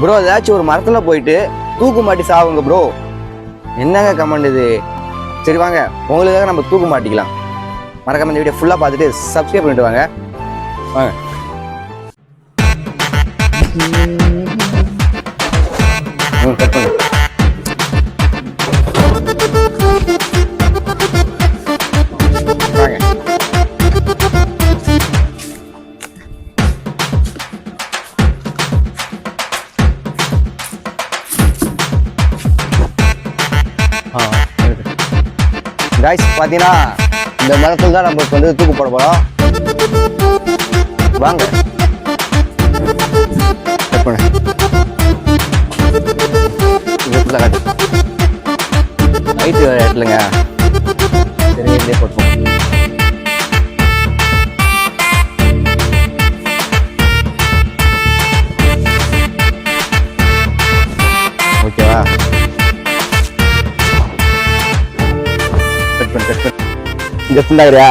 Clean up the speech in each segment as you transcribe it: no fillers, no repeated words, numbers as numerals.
Bro ஏதாச்சும் ஒரு மரத்துல போயிட்டு தூக்கு மாட்டி சாவுங்க ப்ரோ. என்னங்க கமெண்ட் இது? சரி வாங்க, உங்களுக்காக நம்ம தூக்கு மாட்டிக்கலாம். மறக்காம இந்த வீடியோ ஃபுல்லா பார்த்துட்டு சப்ஸ்கிரைப் பண்ணிட்டு வாங்க. வாங்க. கட் பண்ணு. வாங்க. காய்ஸ் பார்த்தீங்கன்னா இந்த மரத்தில் தான் நம்ம இப்போ வந்து தூக்கு போட போகிறோம். வாங்க கட் பண்ணு. காட்டு நைட்டு இடத்துலங்க. சரி இதுலேயே போட்டுப்போம். ஓகேவா? இங்க ஃபுல்லாகிறியா?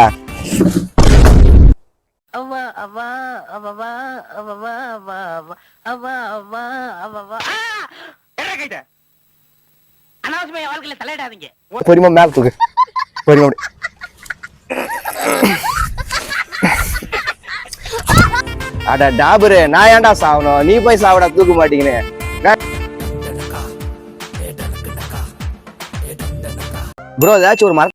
பொறுமை மேல தூக்கு. பொறுமை. அட டாபரு, நான் ஏன்டா சாவணும்? நீ போய் சாவடா தூக்க மாட்டீங்கன்னு. ப்ரோ ஏதாச்சும் ஒரு மரம்